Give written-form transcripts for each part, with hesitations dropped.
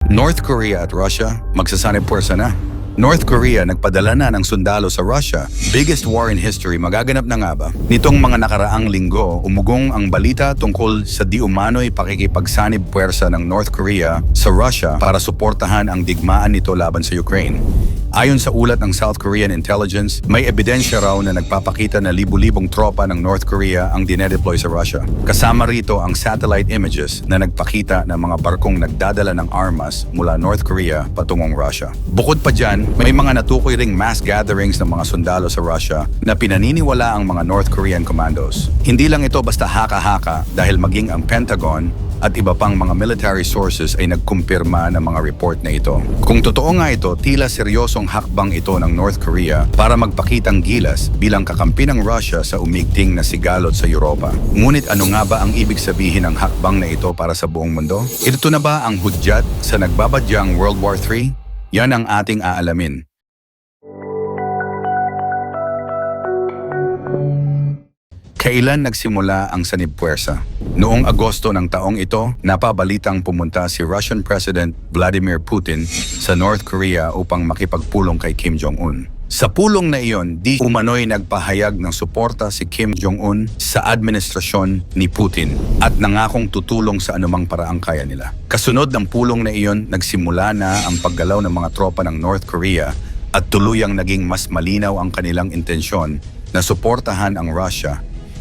North Korea at Russia, magsasanib puwersa na. North Korea nagpadala na ng sundalo sa Russia. Biggest war in history magaganap na nga ba? Nitong mga nakaraang linggo, umugong ang balita tungkol sa di umano'y pakikipagsanib puwersa ng North Korea sa Russia para suportahan ang digmaan nito laban sa Ukraine. Ayon sa ulat ng South Korean intelligence, may ebidensya raw na nagpapakita na libu-libong tropa ng North Korea ang dinedeploy sa Russia. Kasama rito ang satellite images na nagpakita ng mga barkong nagdadala ng armas mula North Korea patungong Russia. Bukod pa dyan, may mga natukoy ring mass gatherings ng mga sundalo sa Russia na pinaniniwala ang mga North Korean commandos. Hindi lang ito basta haka-haka dahil maging ang Pentagon at iba pang mga military sources ay nagkumpirma ng mga report na ito. Kung totoo nga ito, tila seryosong hakbang ito ng North Korea para magpakitang gilas bilang kakampi ng Russia sa umigting na sigalot sa Europa. Ngunit ano nga ba ang ibig sabihin ng hakbang na ito para sa buong mundo? Ito na ba ang hudyat sa nagbabadyang World War III? Yan ang ating aalamin. Kailan nagsimula ang sanib puwersa? Noong Agosto ng taong ito, napabalitang pumunta si Russian President Vladimir Putin sa North Korea upang makipagpulong kay Kim Jong-un. Sa pulong na iyon, di umano'y nagpahayag ng suporta si Kim Jong-un sa administrasyon ni Putin at nangakong tutulong sa anumang paraang kaya nila. Kasunod ng pulong na iyon, nagsimula na ang paggalaw ng mga tropa ng North Korea at tuluyang naging mas malinaw ang kanilang intensyon na suportahan ang Russia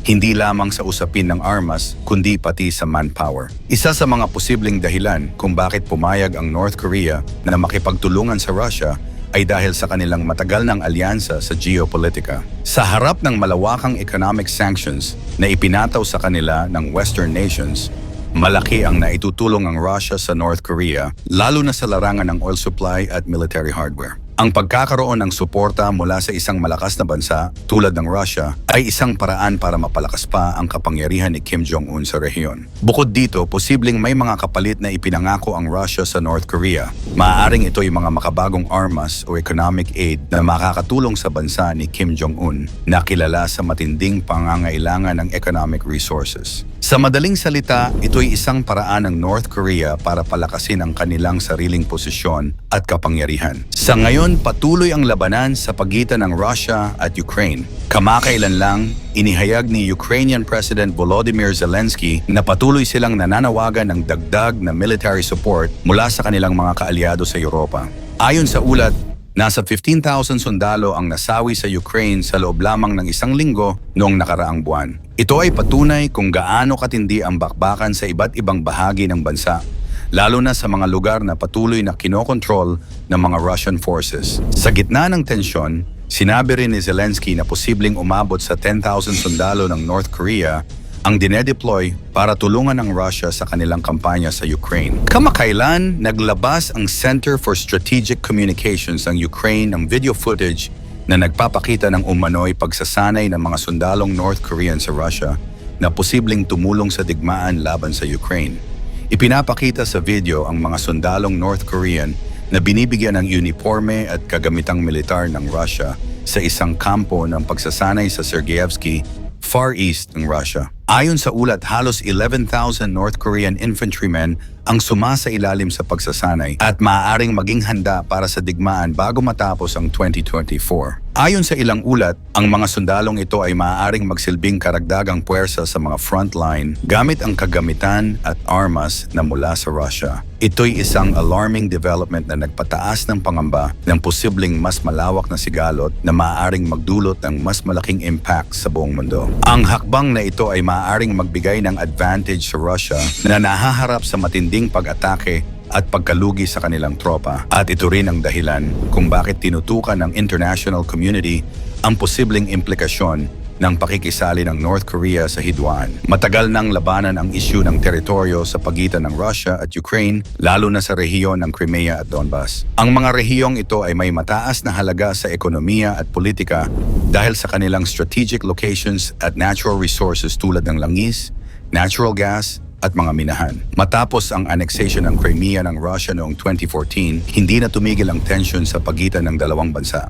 hindi lamang sa usapin ng armas, kundi pati sa manpower. Isa sa mga posibleng dahilan kung bakit pumayag ang North Korea na makipagtulungan sa Russia ay dahil sa kanilang matagal ng alyansa sa geopolitika. Sa harap ng malawakang economic sanctions na ipinataw sa kanila ng Western nations, malaki ang naitutulong ng Russia sa North Korea, lalo na sa larangan ng oil supply at military hardware. Ang pagkakaroon ng suporta mula sa isang malakas na bansa tulad ng Russia ay isang paraan para mapalakas pa ang kapangyarihan ni Kim Jong-un sa rehiyon. Bukod dito, posibleng may mga kapalit na ipinangako ang Russia sa North Korea. Maaaring ito ay mga makabagong armas o economic aid na makakatulong sa bansa ni Kim Jong-un na kilala sa matinding pangangailangan ng economic resources. Sa madaling salita, ito'y isang paraan ng North Korea para palakasin ang kanilang sariling posisyon at kapangyarihan. Sa ngayon, patuloy ang labanan sa pagitan ng Russia at Ukraine. Kamakailan lang, inihayag ni Ukrainian President Volodymyr Zelensky na patuloy silang nananawagan ng dagdag na military support mula sa kanilang mga kaalyado sa Europa. Ayon sa ulat, nasa 15,000 sundalo ang nasawi sa Ukraine sa loob lamang ng isang linggo noong nakaraang buwan. Ito ay patunay kung gaano katindi ang bakbakan sa iba't ibang bahagi ng bansa, lalo na sa mga lugar na patuloy na kinokontrol ng mga Russian forces. Sa gitna ng tensyon, sinabi rin ni Zelensky na posibleng umabot sa 10,000 sundalo ng North Korea ang dinedeploy para tulungan ng Russia sa kanilang kampanya sa Ukraine. Kamakailan, naglabas ang Center for Strategic Communications ng Ukraine ng video footage na nagpapakita ng umano'y pagsasanay ng mga sundalong North Korean sa Russia na posibleng tumulong sa digmaan laban sa Ukraine. Ipinapakita sa video ang mga sundalong North Korean na binibigyan ng uniforme at kagamitang militar ng Russia sa isang kampo ng pagsasanay sa Sergeyevsky, Far East ng Russia. Ayon sa ulat, halos 11,000 North Korean infantrymen ang sumasailalim sa pagsasanay at maaaring maging handa para sa digmaan bago matapos ang 2024. Ayon sa ilang ulat, ang mga sundalong ito ay maaaring magsilbing karagdagang puwersa sa mga frontline gamit ang kagamitan at armas na mula sa Russia. Ito'y isang alarming development na nagpataas ng pangamba ng posibleng mas malawak na sigalot na maaaring magdulot ng mas malaking impact sa buong mundo. Ang hakbang na ito ay maaaring magbigay ng advantage sa Russia na nahaharap sa matinding pag-atake at pagkalugi sa kanilang tropa. At ito rin ang dahilan kung bakit tinutukan ng international community ang posibleng implikasyon ng pakikisali ng North Korea sa hidwaan. Matagal nang labanan ang isyu ng teritoryo sa pagitan ng Russia at Ukraine, lalo na sa rehiyon ng Crimea at Donbas. Ang mga rehiyong ito ay may mataas na halaga sa ekonomiya at politika dahil sa kanilang strategic locations at natural resources tulad ng langis, natural gas, at mga minahan. Matapos ang annexation ng Crimea ng Russia noong 2014, hindi na tumigil ang tension sa pagitan ng dalawang bansa.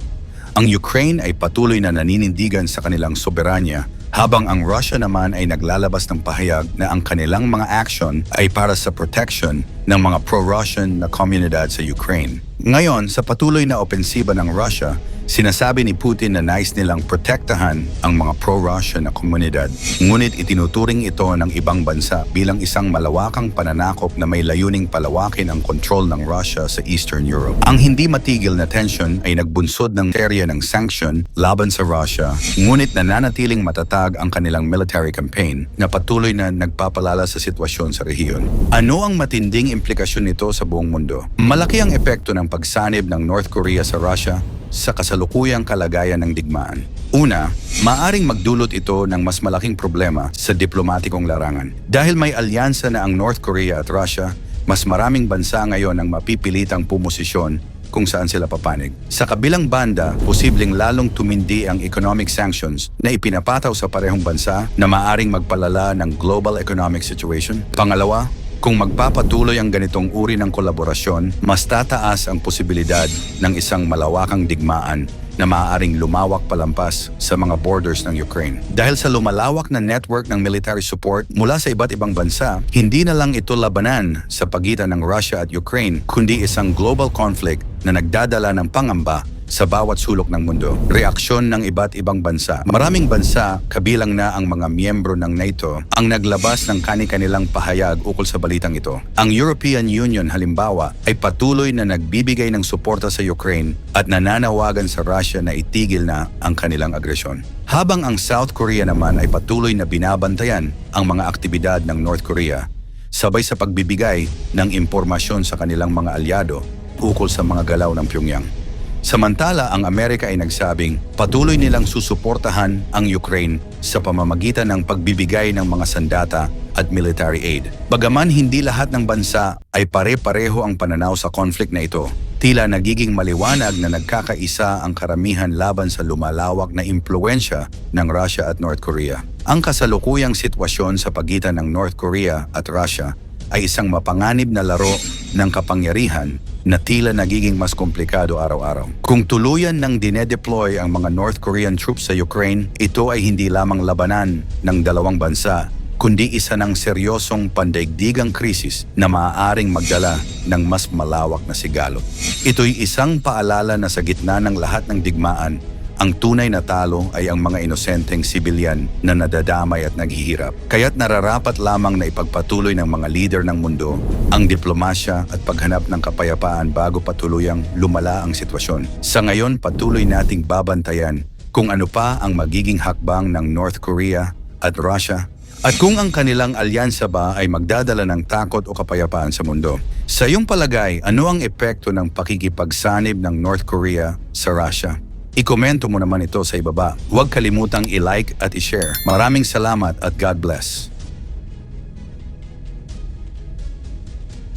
Ang Ukraine ay patuloy na naninindigan sa kanilang soberanya, habang ang Russia naman ay naglalabas ng pahayag na ang kanilang mga action ay para sa protection ng mga pro-Russian na komunidad sa Ukraine. Ngayon, sa patuloy na opensiba ng Russia, sinasabi ni Putin na nais nilang protektahan ang mga pro-Russian na komunidad. Ngunit itinuturing ito ng ibang bansa bilang isang malawakang pananakop na may layuning palawakin ang kontrol ng Russia sa Eastern Europe. Ang hindi matigil na tension ay nagbunsod ng serye ng sanction laban sa Russia, ngunit nananatiling matatag ang kanilang military campaign na patuloy na nagpapalala sa sitwasyon sa rehiyon. Ano ang matinding implikasyon nito sa buong mundo? Malaki ang epekto ng pagsanib ng North Korea sa Russia sa kasalukuyang kalagayan ng digmaan. Una, maaring magdulot ito ng mas malaking problema sa diplomatikong larangan. Dahil may alyansa na ang North Korea at Russia, mas maraming bansa ngayon ang mapipilitang pumosisyon kung saan sila papanig. Sa kabilang banda, posibleng lalong tumindi ang economic sanctions na ipinapataw sa parehong bansa na maaring magpalala ng global economic situation. Pangalawa, kung magpapatuloy ang ganitong uri ng kolaborasyon, mas tataas ang posibilidad ng isang malawakang digmaan na maaaring lumawak palampas sa mga borders ng Ukraine. Dahil sa lumalawak na network ng military support mula sa iba't ibang bansa, hindi na lang ito labanan sa pagitan ng Russia at Ukraine, kundi isang global conflict na nagdadala ng pangamba sa bawat sulok ng mundo. Reaksyon ng iba't ibang bansa. Maraming bansa, kabilang na ang mga miyembro ng NATO, ang naglabas ng kani-kanilang pahayag ukol sa balitang ito. Ang European Union halimbawa ay patuloy na nagbibigay ng suporta sa Ukraine at nananawagan sa Russia na itigil na ang kanilang agresyon. Habang ang South Korea naman ay patuloy na binabantayan ang mga aktibidad ng North Korea, sabay sa pagbibigay ng impormasyon sa kanilang mga alyado ukol sa mga galaw ng Pyongyang. Samantala, ang Amerika ay nagsabing patuloy nilang susuportahan ang Ukraine sa pamamagitan ng pagbibigay ng mga sandata at military aid. Bagaman hindi lahat ng bansa ay pare-pareho ang pananaw sa conflict na ito, tila nagiging maliwanag na nagkakaisa ang karamihan laban sa lumalawak na impluwensya ng Russia at North Korea. Ang kasalukuyang sitwasyon sa pagitan ng North Korea at Russia ay isang mapanganib na laro ng kapangyarihan na tila nagiging mas komplikado araw-araw. Kung tuluyan ng dinedeploy ang mga North Korean troops sa Ukraine, ito ay hindi lamang labanan ng dalawang bansa, kundi isa ng seryosong pandaigdigang krisis na maaaring magdala ng mas malawak na sigalot. Ito'y isang paalala na sa gitna ng lahat ng digmaan, ang tunay na talo ay ang mga inosenteng sibilyan na nadadamay at naghihirap. Kaya't nararapat lamang na ipagpatuloy ng mga leader ng mundo ang diplomasya at paghanap ng kapayapaan bago patuluyang lumala ang sitwasyon. Sa ngayon, patuloy nating babantayan kung ano pa ang magiging hakbang ng North Korea at Russia at kung ang kanilang alyansa ba ay magdadala ng takot o kapayapaan sa mundo. Sa iyong palagay, ano ang epekto ng pakikipagsanib ng North Korea sa Russia? I-komento mo naman ito sa ibaba. Huwag kalimutang i-like at i-share. Maraming salamat at God bless.